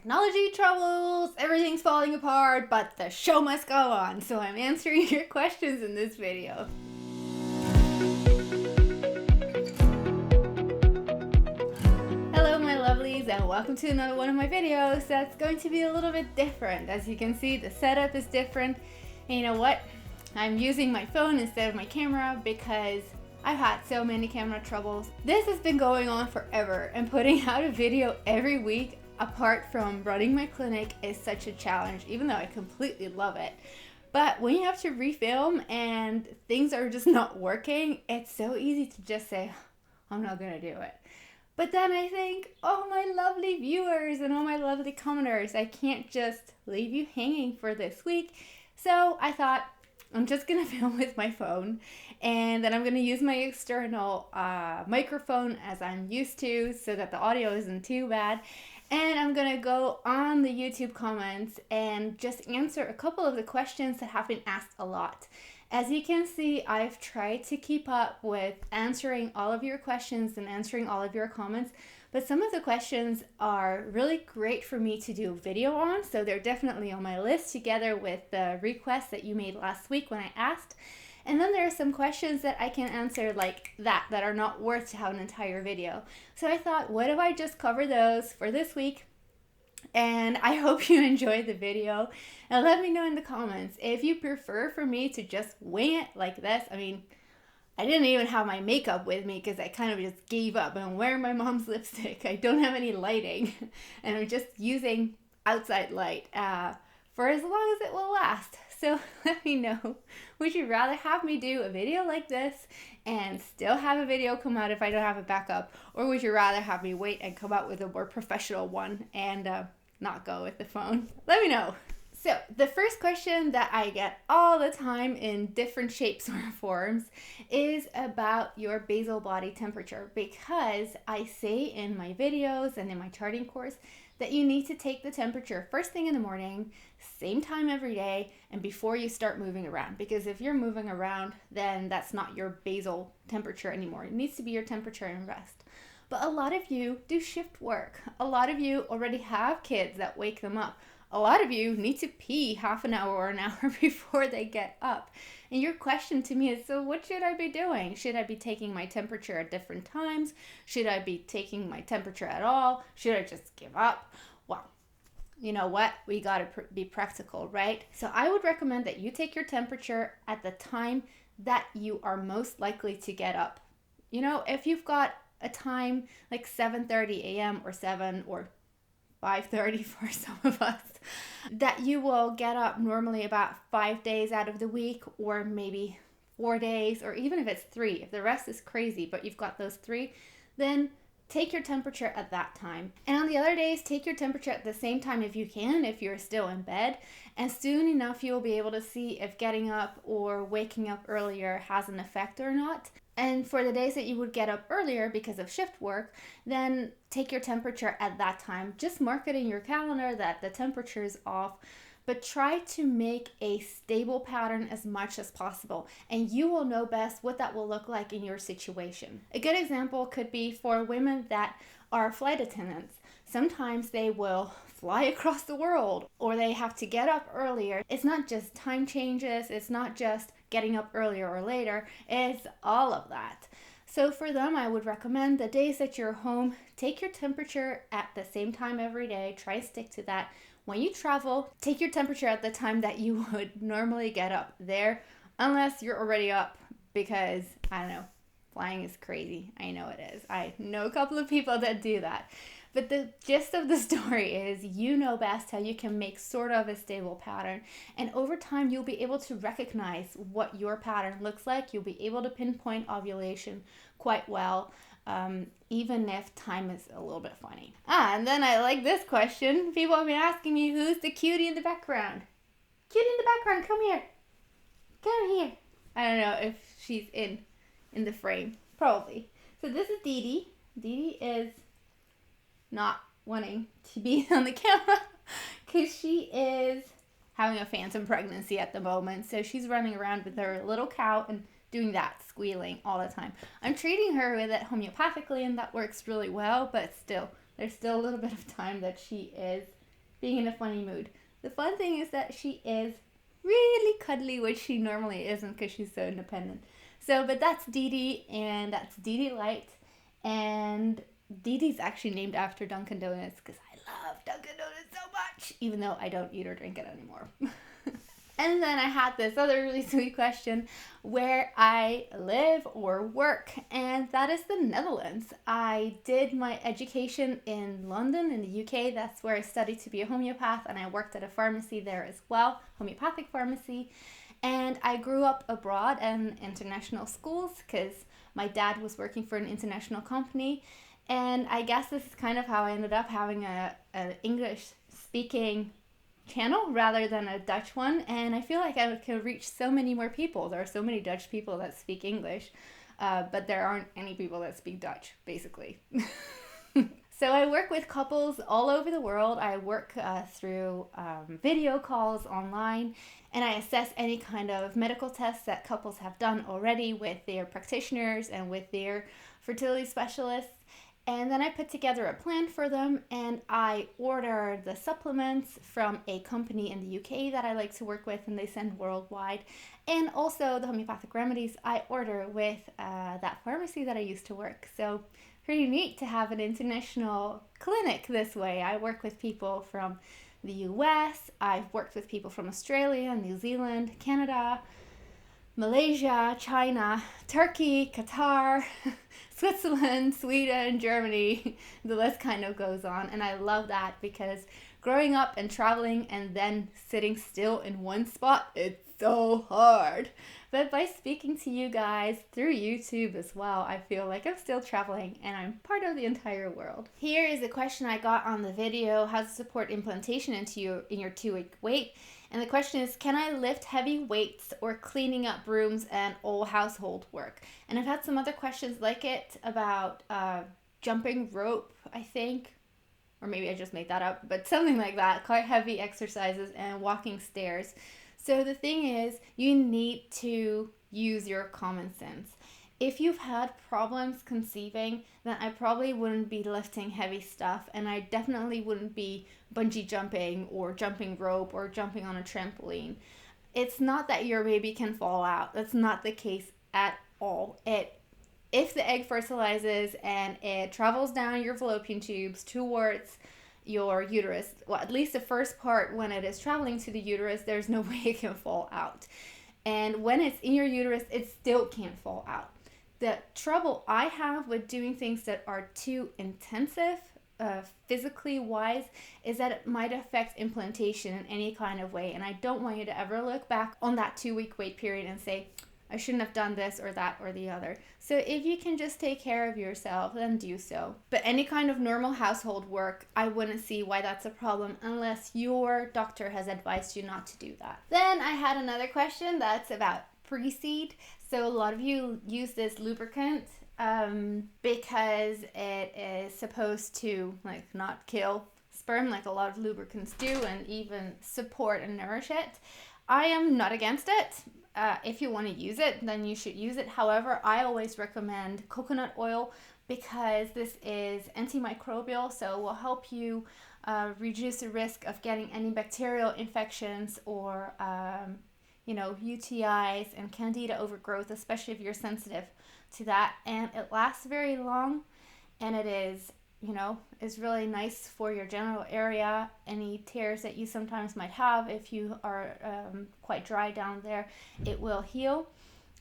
technology troubles, everything's falling apart, but the show must go on. So I'm answering your questions in this video. Hello my lovelies, and welcome to another one of my videos that's going to be a little bit different. As you can see, the setup is different. And you know what? I'm using my phone instead of my camera because I've had so many camera troubles. This has been going on forever, and putting out a video every week apart from running my clinic is such a challenge, even though I completely love it. But when you have to refilm and things are just not working, it's so easy to just say, I'm not gonna do it. But then I think, oh my lovely viewers and all my lovely commenters, I can't just leave you hanging for this week. So I thought, I'm just gonna film with my phone, and then I'm gonna use my external microphone as I'm used to so that the audio isn't too bad. And I'm gonna go on the YouTube comments and just answer a couple of the questions that have been asked a lot. As you can see, I've tried to keep up with answering all of your questions and answering all of your comments, but some of the questions are really great for me to do a video on, so they're definitely on my list together with the requests that you made last week when I asked. And then there are some questions that I can answer like that are not worth to have an entire video. So I thought, what if I just cover those for this week? And I hope you enjoyed the video, and let me know in the comments if you prefer for me to just wing it like this. I mean, I didn't even have my makeup with me because I kind of just gave up. I'm wearing my mom's lipstick. I don't have any lighting, and I'm just using outside light for as long as it will last. So let me know, would you rather have me do a video like this and still have a video come out if I don't have a backup, or would you rather have me wait and come out with a more professional one and not go with the phone? Let me know. So the first question that I get all the time in different shapes or forms is about your basal body temperature, because I say in my videos and in my charting course that you need to take the temperature first thing in the morning, same time every day, and before you start moving around. Because if you're moving around, then that's not your basal temperature anymore. It needs to be your temperature in rest. But a lot of you do shift work. A lot of you already have kids that wake them up. A lot of you need to pee half an hour or an hour before they get up. And your question to me is, so what should I be doing? Should I be taking my temperature at different times? Should I be taking my temperature at all? Should I just give up? Well, you know what? We gotta be practical, right? So I would recommend that you take your temperature at the time that you are most likely to get up. You know, if you've got a time like 7:30 a.m. or 7 or 5:30 for some of us, that you will get up normally about 5 days out of the week, or maybe 4 days, or even if it's 3, if the rest is crazy, but you've got those 3, then take your temperature at that time. And on the other days, take your temperature at the same time if you can, if you're still in bed, and soon enough you'll be able to see if getting up or waking up earlier has an effect or not. And for the days that you would get up earlier because of shift work, then take your temperature at that time. Just mark it in your calendar that the temperature is off, but try to make a stable pattern as much as possible. And you will know best what that will look like in your situation. A good example could be for women that are flight attendants. Sometimes they will fly across the world, or they have to get up earlier. It's not just time changes, it's not just getting up earlier or later, it's all of that. So for them, I would recommend the days that you're home, take your temperature at the same time every day. Try to stick to that. When you travel, take your temperature at the time that you would normally get up there, unless you're already up, because, I don't know, flying is crazy. I know it is. I know a couple of people that do that. But the gist of the story is, you know best how you can make sort of a stable pattern. And over time, you'll be able to recognize what your pattern looks like. You'll be able to pinpoint ovulation quite well, even if time is a little bit funny. And then I like this question. People have been asking me, who's the cutie in the background? Cutie in the background, come here. Come here. I don't know if she's in the frame. Probably. So this is Dee Dee. Dee Dee is not wanting to be on the camera because she is having a phantom pregnancy at the moment. So she's running around with her little cow and doing that, squealing all the time. I'm treating her with it homeopathically, and that works really well, but still, there's still a little bit of time that she is being in a funny mood. The fun thing is that she is really cuddly, which she normally isn't because she's so independent. So, but that's Dee Dee, and that's Dee Dee Light. And Dee Dee's actually named after Dunkin' Donuts because I love Dunkin' Donuts so much, even though I don't eat or drink it anymore. And then I had this other really sweet question, where I live or work, and that is the Netherlands. I did my education in London in the UK. That's where I studied to be a homeopath, and I worked at a pharmacy there as well, homeopathic pharmacy. And I grew up abroad in international schools because my dad was working for an international company. And I guess this is kind of how I ended up having an English speaking channel rather than a Dutch one, and I feel like I could reach so many more people. There are so many Dutch people that speak English, but there aren't any people that speak Dutch, basically. So I work with couples all over the world. I work through video calls online, and I assess any kind of medical tests that couples have done already with their practitioners and with their fertility specialists. And then I put together a plan for them, and I order the supplements from a company in the UK that I like to work with, and they send worldwide. And also the homeopathic remedies I order with that pharmacy that I used to work. So pretty neat to have an international clinic this way. I work with people from the US, I've worked with people from Australia, New Zealand, Canada, Malaysia, China, Turkey, Qatar, Switzerland, Sweden, Germany. The list kind of goes on, and I love that because growing up and traveling and then sitting still in one spot, it's so hard. But by speaking to you guys through YouTube as well, I feel like I'm still traveling and I'm part of the entire world. Here is a question I got on the video, how to support implantation in your 2-week wait. And the question is, can I lift heavy weights or cleaning up rooms and all household work? And I've had some other questions like it about jumping rope, I think, or maybe I just made that up, but something like that, quite heavy exercises and walking stairs. So the thing is, you need to use your common sense. If you've had problems conceiving, then I probably wouldn't be lifting heavy stuff, and I definitely wouldn't be bungee jumping or jumping rope or jumping on a trampoline. It's not that your baby can fall out. That's not the case at all. If the egg fertilizes and it travels down your fallopian tubes towards your uterus, well, at least the first part, when it is traveling to the uterus, there's no way it can fall out. And when it's in your uterus, it still can't fall out. The trouble I have with doing things that are too intensive, physically wise, is that it might affect implantation in any kind of way. And I don't want you to ever look back on that 2-week wait period and say, I shouldn't have done this or that or the other. So if you can just take care of yourself, then do so. But any kind of normal household work, I wouldn't see why that's a problem unless your doctor has advised you not to do that. Then I had another question that's about Preseed. So a lot of you use this lubricant because it is supposed to not kill sperm like a lot of lubricants do, and even support and nourish it. I am not against it. If you want to use it, then you should use it. However, I always recommend coconut oil because this is antimicrobial, so it will help you reduce the risk of getting any bacterial infections or UTIs and candida overgrowth, especially if you're sensitive to that. And it lasts very long, and it is really nice for your genital area. Any tears that you sometimes might have, if you are quite dry down there, it will heal.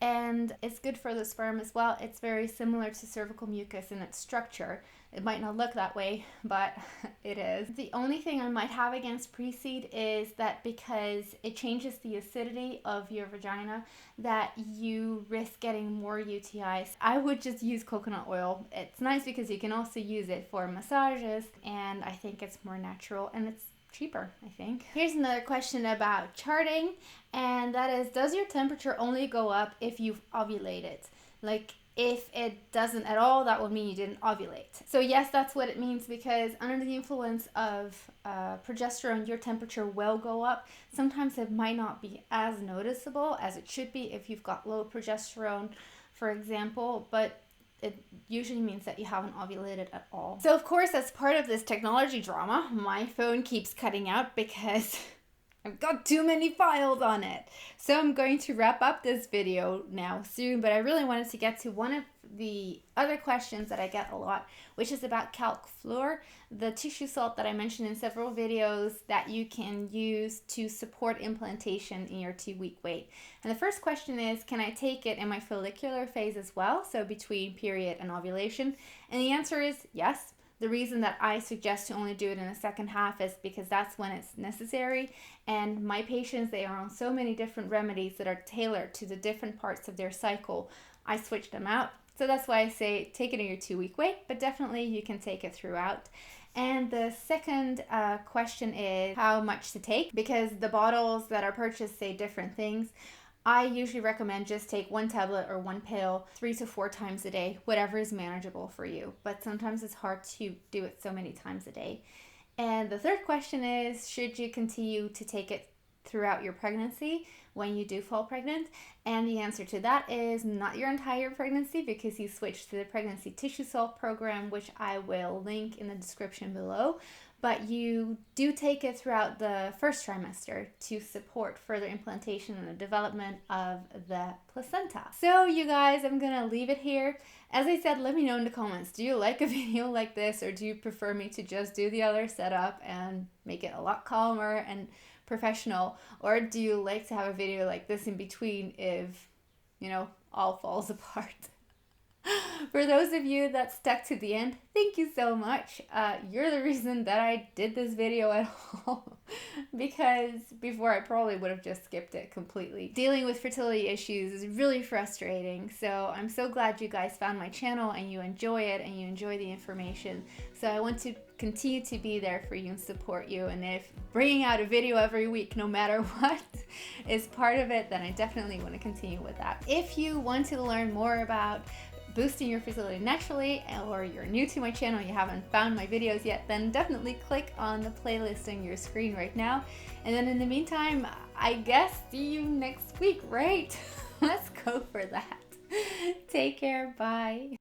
And it's good for the sperm as well. It's very similar to cervical mucus in its structure. It might not look that way, but it is. The only thing I might have against Preseed is that because it changes the acidity of your vagina, that you risk getting more UTIs. I would just use coconut oil. It's nice because you can also use it for massages, and I think it's more natural and it's cheaper, I think. Here's another question about charting, and that is, does your temperature only go up if you've ovulated? If it doesn't at all, that would mean you didn't ovulate. So yes, that's what it means, because under the influence of progesterone, your temperature will go up. Sometimes it might not be as noticeable as it should be if you've got low progesterone, for example, but it usually means that you haven't ovulated at all. So of course, as part of this technology drama, my phone keeps cutting out because I've got too many files on it. So I'm going to wrap up this video now soon, but I really wanted to get to one of the other questions that I get a lot, which is about Calc Fluor, the tissue salt that I mentioned in several videos that you can use to support implantation in your 2-week wait. And the first question is, can I take it in my follicular phase as well, so between period and ovulation? And the answer is yes. The reason that I suggest to only do it in the second half is because that's when it's necessary. And my patients, they are on so many different remedies that are tailored to the different parts of their cycle. I switch them out. So that's why I say take it in your 2-week wait, but definitely you can take it throughout. And the second question is how much to take, because the bottles that are purchased say different things. I usually recommend just take 1 tablet or 1 pill 3 to 4 times a day, whatever is manageable for you. But sometimes it's hard to do it so many times a day. And the third question is, should you continue to take it throughout your pregnancy when you do fall pregnant? And the answer to that is not your entire pregnancy, because you switch to the pregnancy tissue salt program, which I will link in the description below. But you do take it throughout the first trimester to support further implantation and the development of the placenta. So you guys, I'm gonna leave it here. As I said, let me know in the comments, do you like a video like this, or do you prefer me to just do the other setup and make it a lot calmer and professional? Or do you like to have a video like this in between if, you know, all falls apart? For those of you that stuck to the end, thank you so much. You're the reason that I did this video at all, because before I probably would have just skipped it completely. Dealing with fertility issues is really frustrating, so I'm so glad you guys found my channel and you enjoy it and you enjoy the information. So I want to continue to be there for you and support you, and if bringing out a video every week no matter what is part of it, then I definitely want to continue with that. If you want to learn more about boosting your fertility naturally, or you're new to my channel, you haven't found my videos yet, then definitely click on the playlist on your screen right now. And then in the meantime, I guess see you next week, right? Let's go for that. Take care, bye.